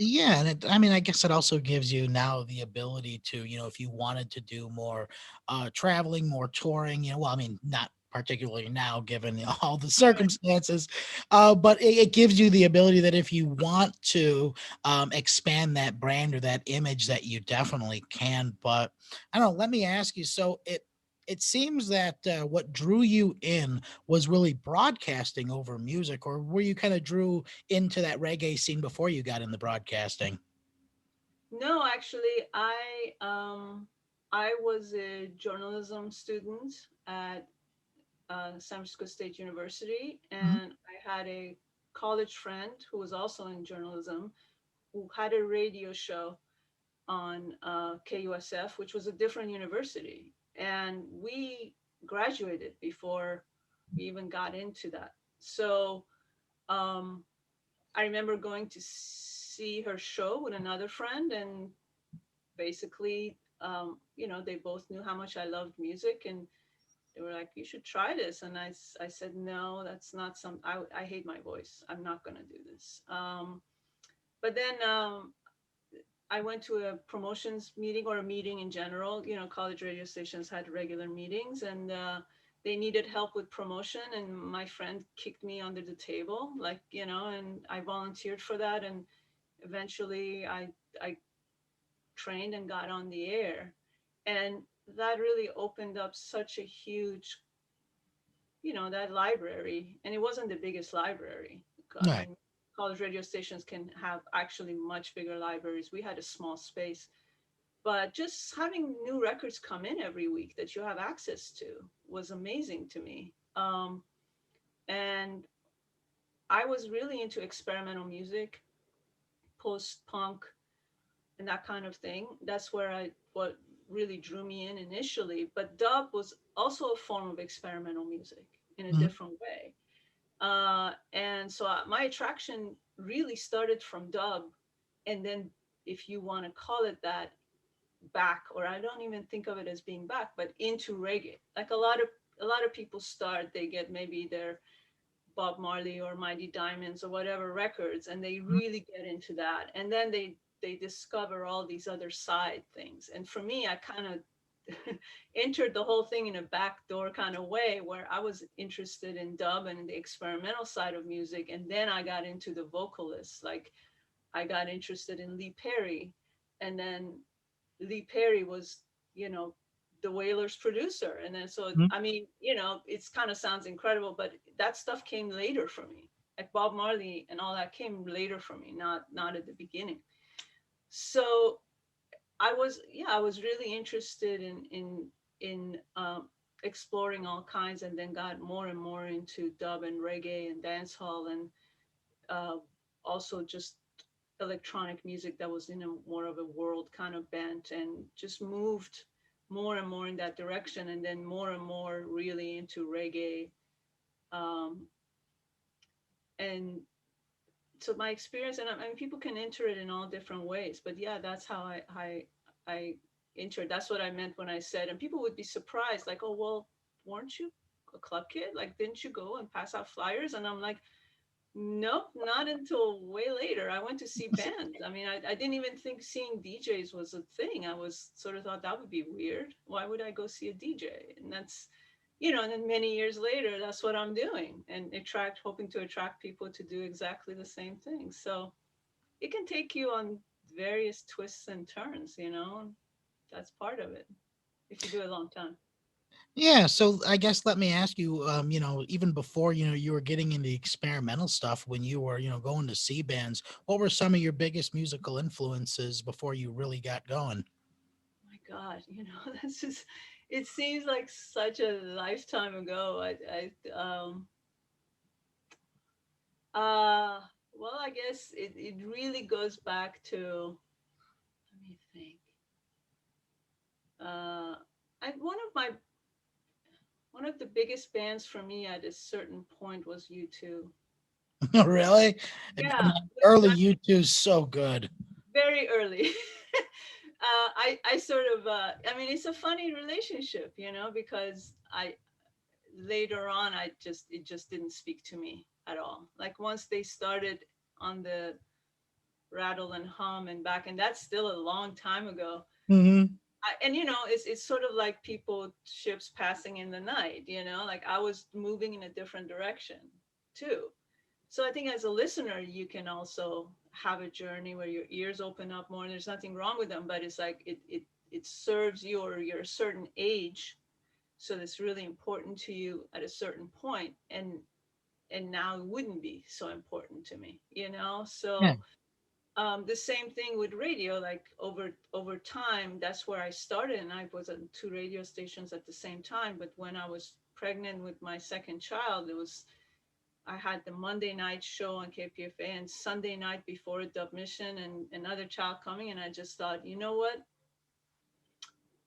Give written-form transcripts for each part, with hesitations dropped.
Yeah, and I mean, I guess it also gives you now the ability to, if you wanted to do more traveling, more touring, well, I mean, not particularly now given all the Right. circumstances, but it gives you the ability that if you want to expand that brand or that image, that you definitely can. But I don't know. Let me ask you. So it seems that what drew you in was really broadcasting over music, or were you kind of drew into that reggae scene before you got in the broadcasting? No, actually, I was a journalism student at San Francisco State University, Mhm. and I had a college friend who was also in journalism who had a radio show on KUSF, which was a different university, and we graduated before we even got into that. So um, I remember going to see her show with another friend, and basically, they both knew how much I loved music, and they were like, "You should try this." And I said, "No, that's not some. I hate my voice. I'm not gonna do this." But then I went to a promotions meeting or a meeting in general. College radio stations had regular meetings, and they needed help with promotion. And my friend kicked me under the table, like and I volunteered for that. And eventually, I trained and got on the air, and that really opened up such a huge, that library. And it wasn't the biggest library. I Right. mean, college radio stations can have actually much bigger libraries. We had a small space, but just having new records come in every week that you have access to was amazing to me. And I was really into experimental music, post punk, and that kind of thing. That's what really drew me in initially. But dub was also a form of experimental music in a Mhm. different way. And so my attraction really started from dub, and then, if you want to call it that, back, or I don't even think of it as being back, but into reggae. Like a lot of people start, they get maybe their Bob Marley or Mighty Diamonds or whatever records, and they Mhm. really get into that, and then they discover all these other side things. And for me, I kind of entered the whole thing in a backdoor kind of way, where I was interested in dub and the experimental side of music, and then I got into the vocalists. Like, I got interested in Lee Perry, and then Lee Perry was, you know, the Wailers producer. And then, so, Mhm. I mean, it's kind of sounds incredible, but that stuff came later for me. Like Bob Marley and all that came later for me, not at the beginning. So I was really interested in exploring all kinds, and then got more and more into dub and reggae and dancehall, and uh, also just electronic music that was in a more of a world kind of bent, and just moved more and more in that direction, and then more and more really into reggae. um, and so my experience, and I mean, people can enter it in all different ways, but yeah, that's how I entered. That's what I meant when I said, and people would be surprised, like, "Oh, well, weren't you a club kid? Like, didn't you go and pass out flyers?" And I'm like, "Nope, not until way later. I went to see bands. I mean, I didn't even think seeing DJs was a thing. I was sort of thought that would be weird. Why would I go see a DJ?" And and then many years later, that's what I'm doing, and hoping to attract people to do exactly the same thing. So it can take you on various twists and turns. That's part of it if you do it a long time. Yeah, so I guess let me ask you, even before, you were getting into experimental stuff when you were, going to see bands, what were some of your biggest musical influences before you really got going? My God, that's just, it seems like such a lifetime ago. Uh, well, I guess it really goes back to, let me think. Uh, one of the biggest bands for me at a certain point was U2. Really? Yeah, Early I mean, U2 is so good. very early. I sort of, I mean, it's a funny relationship, because I later on, it just didn't speak to me at all. Like, once they started on the rattle and hum and back, and that's still a long time ago. Hmm. And it's sort of like people ships passing in the night. Like I was moving in a different direction too. So I think as a listener, you can also have a journey where your ears open up more, and there's nothing wrong with them, but it's like it serves you, or you're a certain age, so that's really important to you at a certain point, and now it wouldn't be so important to me. Yeah. So the same thing with radio. Like over time, that's where I started, and I was on two radio stations at the same time. But when I was pregnant with my second child, it was I had the Monday night show on KPFA and Sunday night before Dub Mission and another child coming. And I just thought, you know what?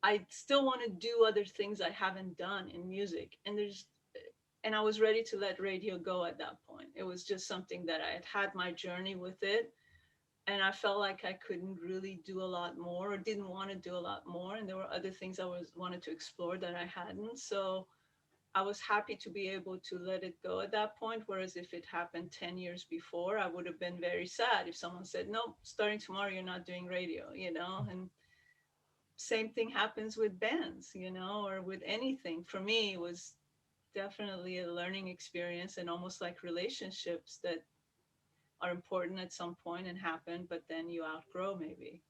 I still want to do other things I haven't done in music. And I was ready to let radio go at that point. It was just something that I had had my journey with it. And I felt like I couldn't really do a lot more, or didn't want to do a lot more. And there were other things I was wanted to explore that I hadn't. So I was happy to be able to let it go at that point. Whereas if it happened 10 years before, I would have been very sad if someone said, no, starting tomorrow, you're not doing radio. And same thing happens with bands, or with anything. For me, it was definitely a learning experience, and almost like relationships that are important at some point and happen, but then you outgrow maybe.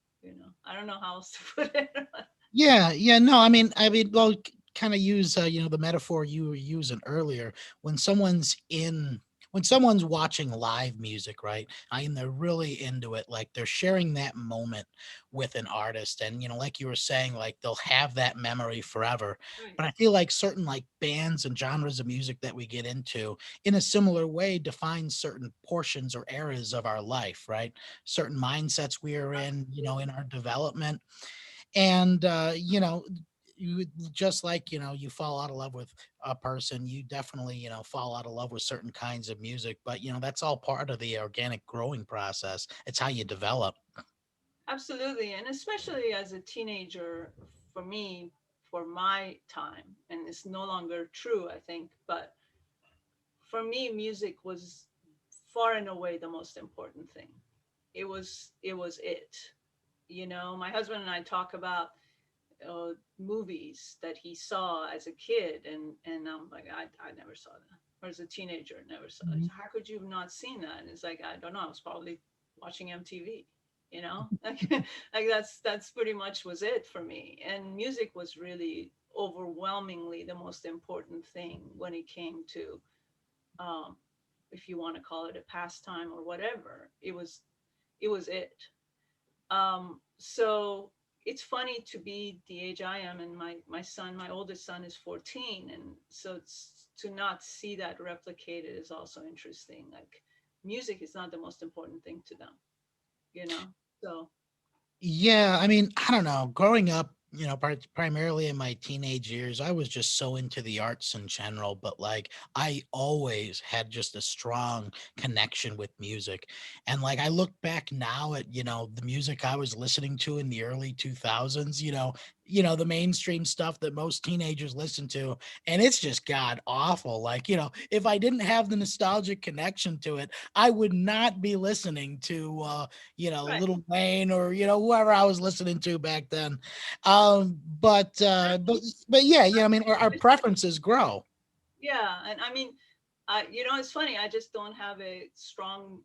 I don't know how else to put it. Yeah, yeah, no, I mean, well, kind of use the metaphor you were using earlier. When someone's in, when someone's watching live music, right? I mean, they're really into it. Like they're sharing that moment with an artist, and like you were saying, like they'll have that memory forever. Right. But I feel like certain like bands and genres of music that we get into, in a similar way, define certain portions or eras of our life, right? Certain mindsets we are in, in our development. And you just like you fall out of love with a person, you definitely fall out of love with certain kinds of music, but that's all part of the organic growing process. It's how you develop. Absolutely. And especially as a teenager, for me, for my time, and it's no longer true, I think, but for me, music was far and away the most important thing. It was it. My husband and I talk about movies that he saw as a kid, and I'm like, I never saw that. Or as a teenager, never saw it. Mhm. How could you have not seen that? And it's like, I don't know. I was probably watching MTV. Like, like that's pretty much was it for me. And music was really overwhelmingly the most important thing when it came to, um, if you want to call it a pastime or whatever. It was it. So it's funny to be the age I am, and my oldest son is 14, and so to not see that replicated is also interesting. Like music is not the most important thing to them, you know. So Yeah, I mean, I don't know. Growing up, primarily in my teenage years, I was just so into the arts in general, but like I always had just a strong connection with music. And like I look back now at, the music I was listening to in the early 2000s, the mainstream stuff that most teenagers listen to, and it's just god awful. Like, if I didn't have the nostalgic connection to it, I would not be listening to right, Little Wayne or whoever I was listening to back then. But yeah, I mean, our preferences grow. yeah, and I mean, it's funny. I just don't have a strong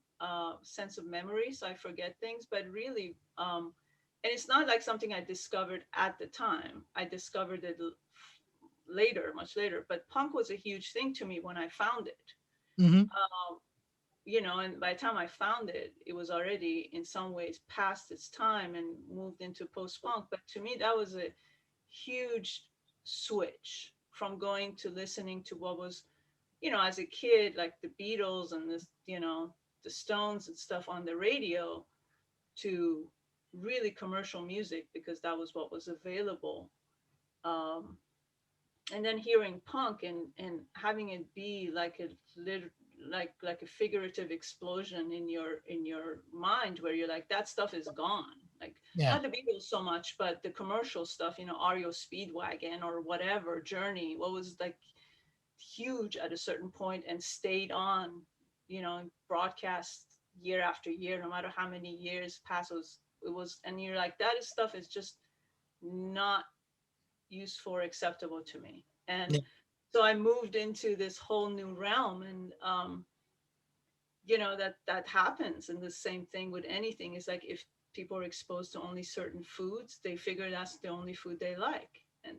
sense of memory, so I forget things. But really, and it's not like something I discovered at the time. I discovered it later, much later. But punk was a huge thing to me when I found it. Hmm. Um, and by the time I found it, it was already in some ways past its time and moved into post punk. But to me, that was a huge switch from going to listening to what was, as a kid, like the Beatles and the Stones and stuff on the radio, to really commercial music because that was what was available. Um, and then hearing punk and having it be like a like a figurative explosion in your mind, where you're like, that stuff is gone. Like, Yeah. not the Beatles so much, but the commercial stuff, REO Speedwagon or whatever, Journey, what was like huge at a certain point and stayed on, broadcast year after year, no matter how many years pass. It was, and you're like, that is stuff is just not useful or acceptable to me. And Yeah. so I moved into this whole new realm, and that happens. And the same thing with anything is like, if people are exposed to only certain foods, they figure that's the only food they like. And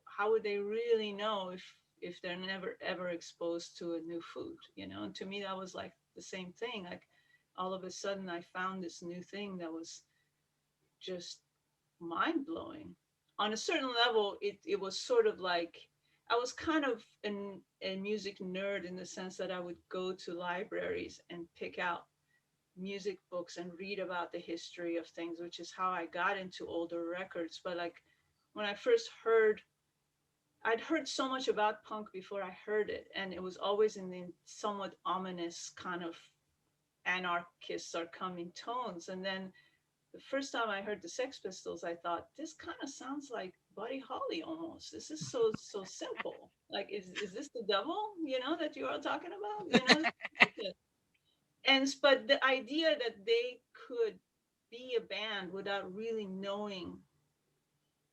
how would they really know if they're never ever exposed to a new food? And to me that was like the same thing. Like, all of a sudden I found this new thing that was just mind blowing. On a certain level, it was sort of like, I was kind of a music nerd in the sense that I would go to libraries and pick out music books and read about the history of things, which is how I got into older records. But like, when I first heard, I'd heard so much about punk before I heard it, and it was always in the somewhat ominous kind of anarchists are coming tones. And then the first time I heard the Sex Pistols, I thought, this kind of sounds like Buddy Holly almost. This is so simple. Like, is this the devil? That you are talking about. But the idea that they could be a band without really knowing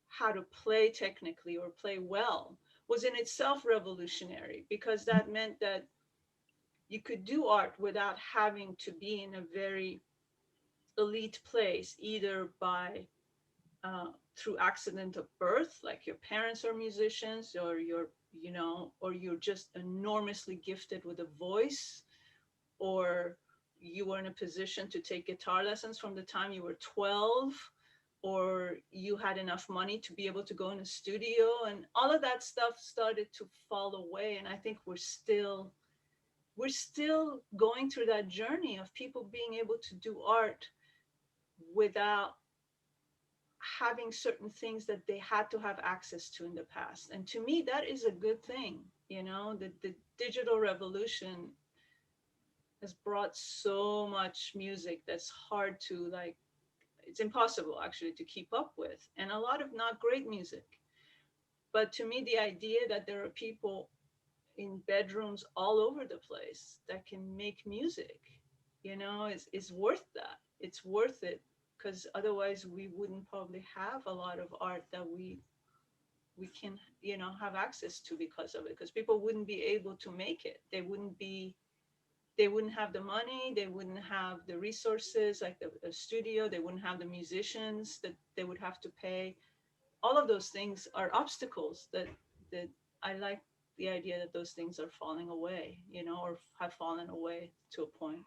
how to play technically or play well was in itself revolutionary, because that meant that you could do art without having to be in a very elite place, either by through accident of birth, like your parents are musicians, or or you're just enormously gifted with a voice, or you were in a position to take guitar lessons from the time you were 12, or you had enough money to be able to go in a studio, and all of that stuff started to fall away. And I think we're still going through that journey of people being able to do art without having certain things that they had to have access to in the past. And to me, that is a good thing. The digital revolution has brought so much music that's hard to, like, it's impossible actually to keep up with, and a lot of not great music. But to me, the idea that there are people in bedrooms all over the place that can make music, is worth that. It's worth it, because otherwise we wouldn't probably have a lot of art that we can have access to because of it, because people wouldn't be able to make it. They wouldn't have the money, they wouldn't have the resources, like the studio, they wouldn't have the musicians that they would have to pay. All of those things are obstacles that I like the idea that those things are falling away, or have fallen away to a point.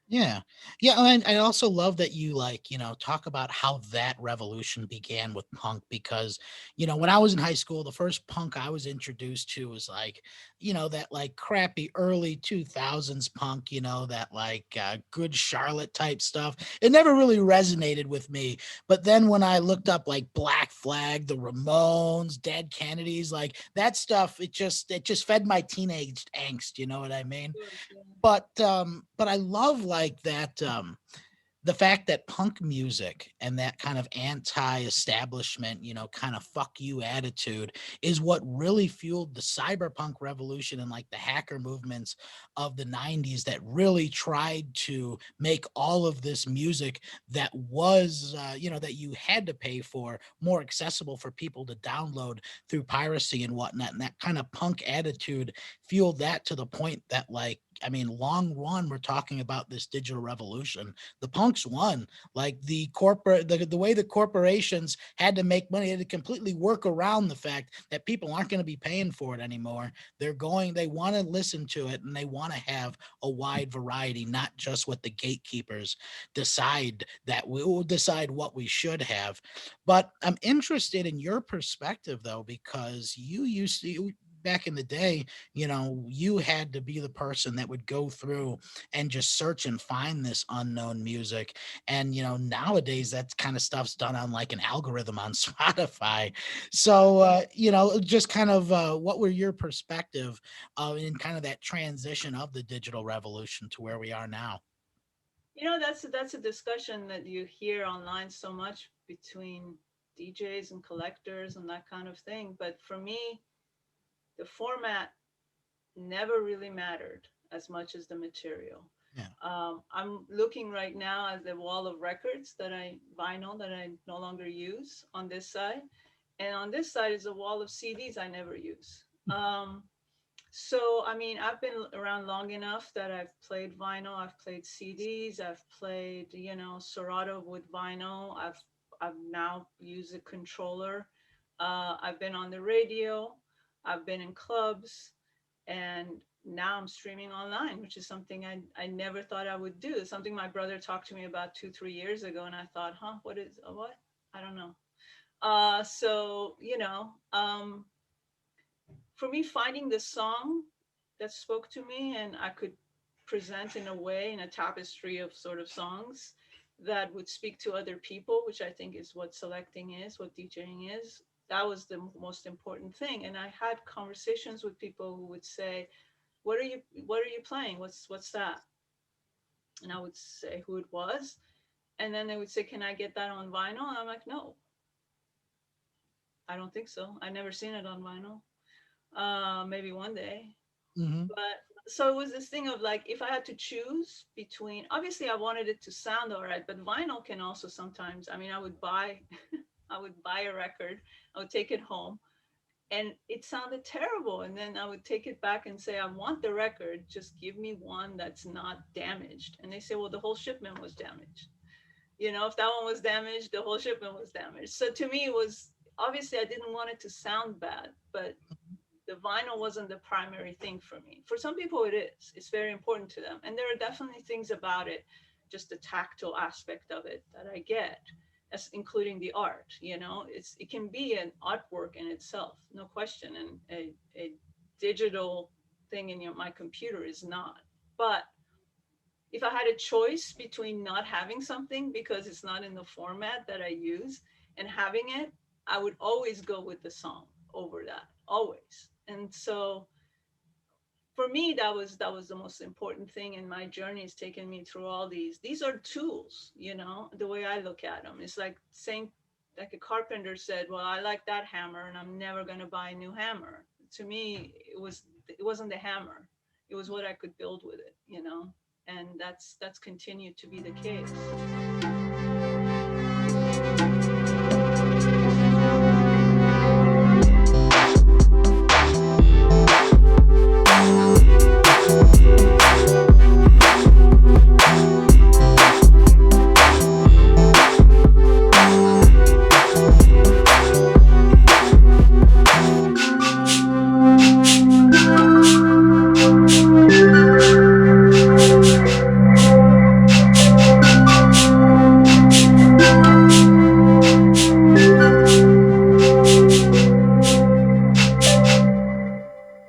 Yeah. Yeah, and I also love that you, like, talk about how that revolution began with punk because, when I was in high school, the first punk I was introduced to was like, that like crappy early 2000s punk, that like good Charlotte type stuff. It never really resonated with me. But then when I looked up like Black Flag, the Ramones, Dead Kennedys, like that stuff, it just fed my teenage angst, you know what I mean? Sure, yeah. But I love like that the fact that punk music and that kind of anti-establishment, kind of fuck you attitude is what really fueled the cyberpunk revolution and like the hacker movements of the 90s that really tried to make all of this music that was that you had to pay for more accessible for people to download through piracy and whatnot. And that kind of punk attitude fueled that to the point that, like, I mean, long run, we're talking about this digital revolution. The punks won. Like the way the corporations had to make money, had to completely work around the fact that people aren't going to be paying for it anymore. They want to listen to it, and they want to have a wide variety, not just what the gatekeepers decide that we will decide what we should have. But I'm interested in your perspective though, because back in the day, you had to be the person that would go through and just search and find this unknown music. And, nowadays that kind of stuff's done on like an algorithm on Spotify. So, just kind of what were your perspective in kind of that transition of the digital revolution to where we are now? That's a discussion that you hear online so much between DJs and collectors and that kind of thing. But for me, the format never really mattered as much as the material. Yeah. I'm looking right now at the wall of records that I vinyl that I no longer use on this side, and on this side is a wall of CDs I never use. So I mean, I've been around long enough that I've played vinyl, I've played CDs, I've played, Serato with vinyl. I've now used a controller. I've been on the radio. I've been in clubs, and now I'm streaming online, which is something I never thought I would do. It's something my brother talked to me about 2 3 years ago, and I thought, huh, what? I don't know. So for me, finding the song that spoke to me and I could present in a way, in a tapestry of sort of songs that would speak to other people, which I think is what selecting is, what DJing is. That was the most important thing. And I had conversations with people who would say, what are you playing? What's that? And I would say who it was. And then they would say, can I get that on vinyl? And I'm like, no, I don't think so. I never seen it on vinyl. Maybe one day. Hmm. But so it was this thing of like, if I had to choose between, obviously I wanted it to sound all right, but vinyl can also sometimes, I mean, I would buy, I would buy a record, I would take it home, and it sounded terrible. And then I would take it back and say, I want the record, just give me one that's not damaged. And they say, well, the whole shipment was damaged. If that one was damaged, the whole shipment was damaged. So to me, it was obviously I didn't want it to sound bad, but the vinyl wasn't the primary thing for me. For some people, it is. It's very important to them. And there are definitely things about it, just the tactile aspect of it that I get, as including the art. It can be an artwork in itself, no question. And a digital thing in my computer is not. But if I had a choice between not having something because it's not in the format that I use and having it, I would always go with the song over that, always. And so for me, that was the most important thing in my journey, is taking me through all these are tools. The way I look at them, it's like saying, like a carpenter said, well, I like that hammer and I'm never going to buy a new hammer. To me, it wasn't the hammer, it was what I could build with it. And that's continued to be the case.